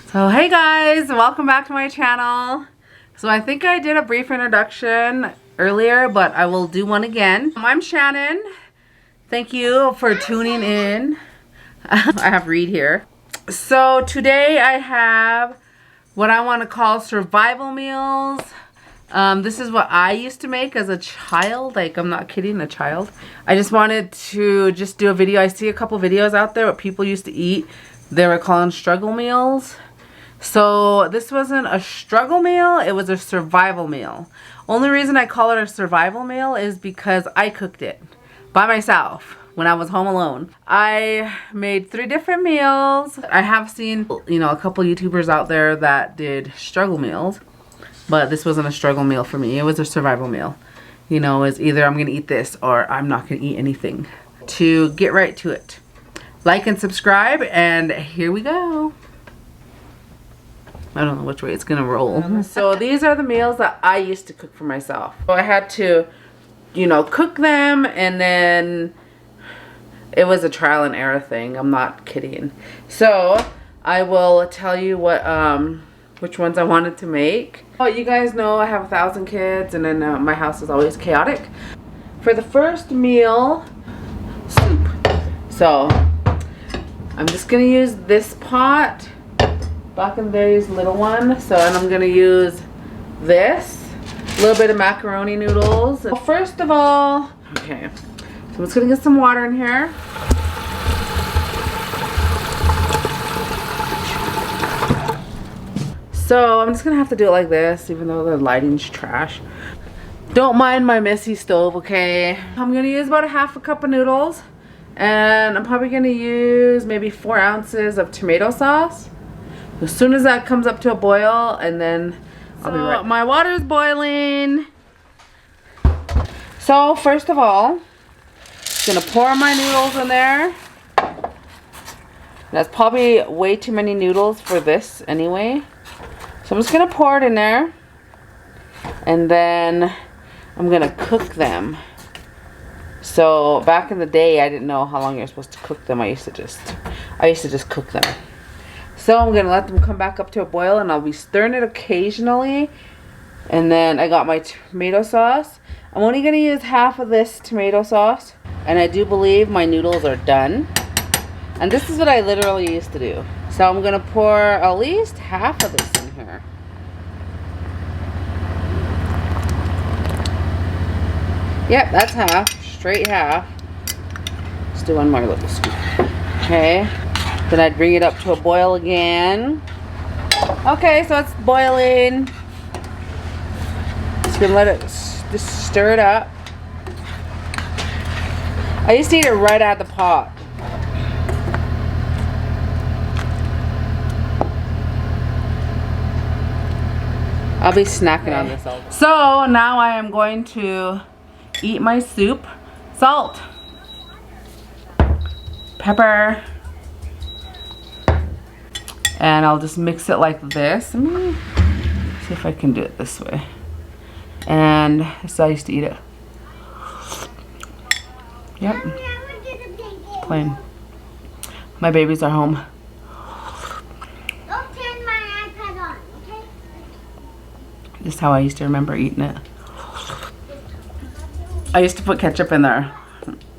So hey guys, welcome back to my channel. So I think I did a brief introduction earlier, but I will do one again. I'm Shannon. Thank you for tuning in. I have Reed here. So today I have what I want to call survival meals. This is what I used to make as a child. Like, I'm not kidding, a child. I just wanted to do a video. I see a couple videos out there what people used to eat. They were calling struggle meals. So this wasn't a struggle meal, it was a survival meal. Only reason I call it a survival meal is because I cooked it by myself when I was home alone. I made 3 different meals. I have seen, you know, a couple YouTubers out there that did struggle meals, but this wasn't a struggle meal for me. It was a survival meal. You know, it's either I'm gonna eat this or I'm not gonna eat anything. To get right to it, like and subscribe, and here we go. I don't know which way it's gonna roll. So these are the meals that I used to cook for myself. So I had to, you know, cook them, and then it was a trial and error thing. I'm not kidding. So I will tell you what which ones I wanted to make. Oh, you guys know I have 1,000 kids, and then my house is always chaotic. For the first meal, soup. So I'm just gonna use this pot. Back in the day's little one. So, and I'm gonna use this, a little bit of macaroni noodles. Well, first of all, okay, so I'm just gonna get some water in here. So I'm just gonna have to do it like this, even though the lighting's trash. Don't mind my messy stove, okay? I'm gonna use about a ½ cup of noodles, and I'm probably gonna use maybe 4 ounces of tomato sauce. As soon as that comes up to a boil, and then I'll be right back. My water's boiling. So first of all, I'm gonna pour my noodles in there. That's probably way too many noodles for this anyway. So I'm just gonna pour it in there, and then I'm gonna cook them. So back in the day, I didn't know how long you're supposed to cook them. I used to just cook them. So I'm gonna let them come back up to a boil, and I'll be stirring it occasionally. And then I got my tomato sauce. I'm only gonna use half of this tomato sauce, and I do believe my noodles are done. And this is what I literally used to do. So I'm gonna pour at least half of this in here. Yep, that's half, straight half. Let's do one more little scoop. Okay. Then I'd bring it up to a boil again. Okay, so it's boiling. Just gonna let it just stir it up. I used to eat it right out of the pot. I'll be snacking on this all day. So now I am going to eat my soup. Salt, pepper, and I'll just mix it like this. Let me see if I can do it this way. And so I used to eat it. Yep. Plain. My babies are home. Don't turn my iPad on, okay? Just how I used to remember eating it. I used to put ketchup in there.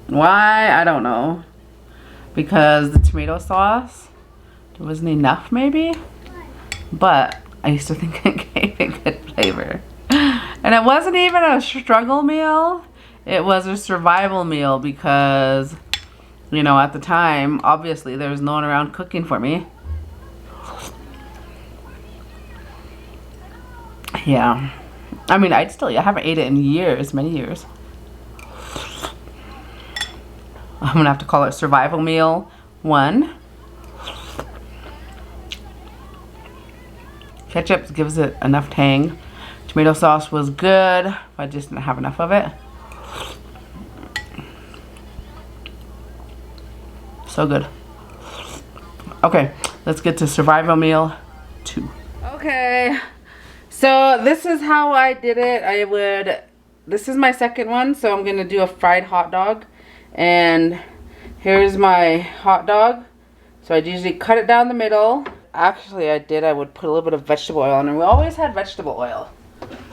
Why? I don't know. Because the tomato sauce, it wasn't enough maybe, but I used to think it gave it good flavor. And it wasn't even a struggle meal, it was a survival meal, because, you know, at the time, obviously there was no one around cooking for me. Yeah, I mean, I haven't ate it in years, many years. I'm gonna have to call it survival meal 1. Ketchup gives it enough tang. Tomato sauce was good, but I just didn't have enough of it. So good. Okay, let's get to survival meal 2. Okay, so this is how I did it. This is my second one, so I'm gonna do a fried hot dog. And here's my hot dog. So I usually cut it down the middle, actually I did, I would put a little bit of vegetable oil on, and we always had vegetable oil.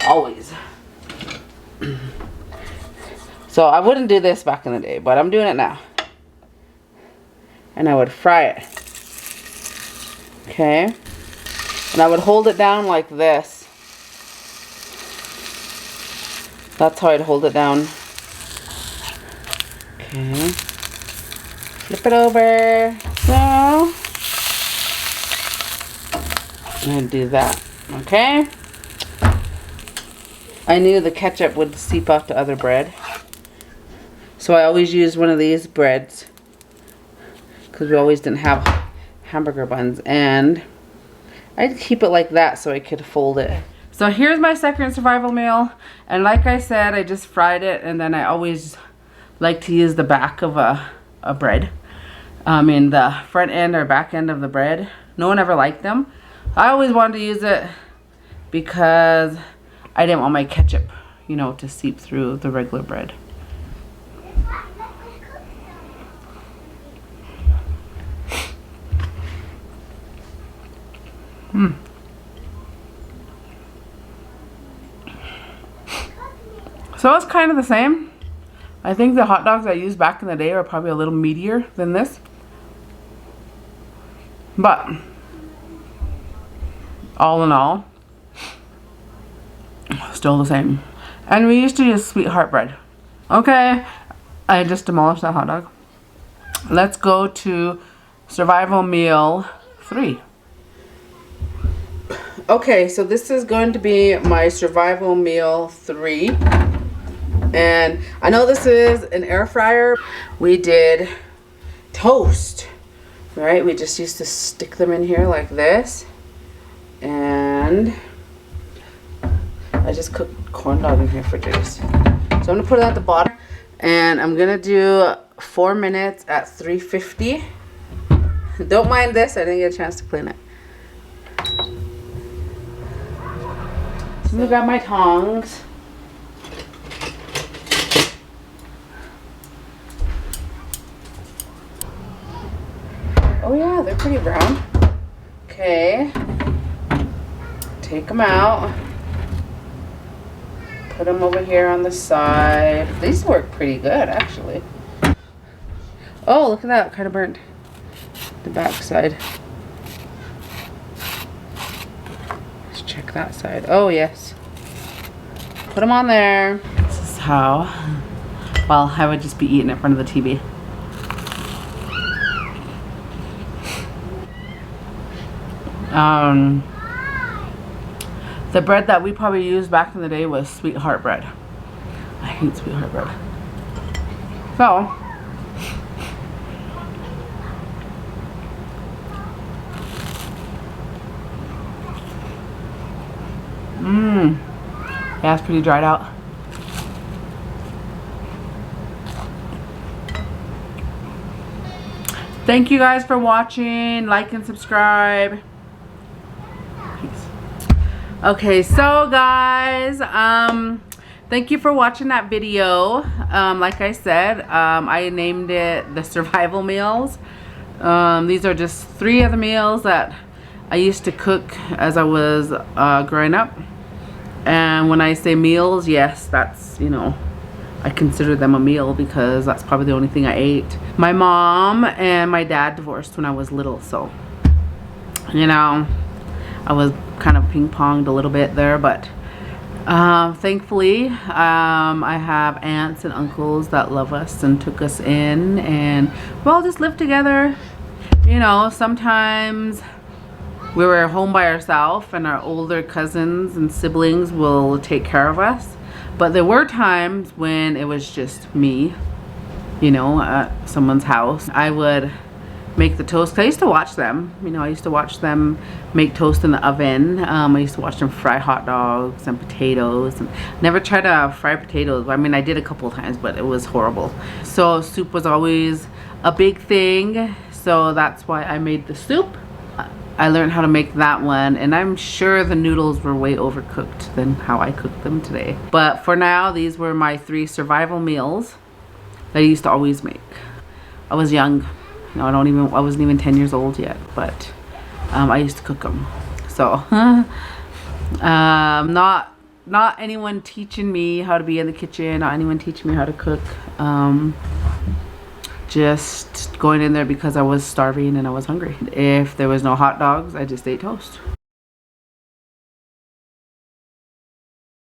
Always. So I wouldn't do this back in the day, but I'm doing it now. And I would fry it. Okay. And I would hold it down like this. That's how I'd hold it down. Okay. Flip it over. So. And do that. Okay. I knew the ketchup would seep off to other bread. So I always used one of these breads. Because we always didn't have hamburger buns. And I'd keep it like that so I could fold it. So here's my second survival meal. And like I said, I just fried it. And then I always like to use the back of a bread. In the front end or back end of the bread. No one ever liked them. I always wanted to use it because I didn't want my ketchup, you know, to seep through the regular bread. So it's kind of the same. I think the hot dogs I used back in the day are probably a little meatier than this. But all in all, still the same. And we used to use sweetheart bread. Okay, I just demolished that hot dog. Let's go to survival meal 3. Okay, so this is going to be my survival meal 3. And I know this is an air fryer. We did toast, right? We just used to stick them in here like this. And I just cooked corn dog in here for juice. So I'm gonna put it at the bottom. And I'm gonna do 4 minutes at 350. Don't mind this, I didn't get a chance to clean it. So I got my tongs. Oh yeah, they're pretty brown. Okay. Take them out. Put them over here on the side. These work pretty good, actually. Oh, look at that, kind of burnt the back side. Let's check that side. Oh yes. Put them on there. This is how, well, I would just be eating in front of the TV. The bread that we probably used back in the day was sweetheart bread. I hate sweetheart bread. So, yeah, it's pretty dried out. Thank you guys for watching. Like and subscribe. Okay, so guys, thank you for watching that video. Like I said, I named it the survival meals. These are just 3 of the meals that I used to cook as I was growing up. And when I say meals, yes, that's, you know, I consider them a meal because that's probably the only thing I ate. My mom and my dad divorced when I was little, so, you know, I was kind of ping-ponged a little bit there, but thankfully I have aunts and uncles that love us and took us in, and we all just lived together. You know, sometimes we were home by ourselves and our older cousins and siblings will take care of us, but there were times when it was just me, you know, at someone's house. I would make the toast. I used to watch them, you know, I used to watch them make toast in the oven. I used to watch them fry hot dogs and potatoes, and never tried to fry potatoes. I mean, I did a couple of times, but it was horrible. So soup was always a big thing, so that's why I made the soup. I learned how to make that one, and I'm sure the noodles were way overcooked than how I cooked them today. But for now, these were my 3 survival meals that I used to always make. I was young. No, I wasn't even 10 years old yet, but I used to cook them. So not anyone teaching me how to be in the kitchen, not anyone teaching me how to cook. Just going in there because I was starving and I was hungry. If there was no hot dogs, I just ate toast.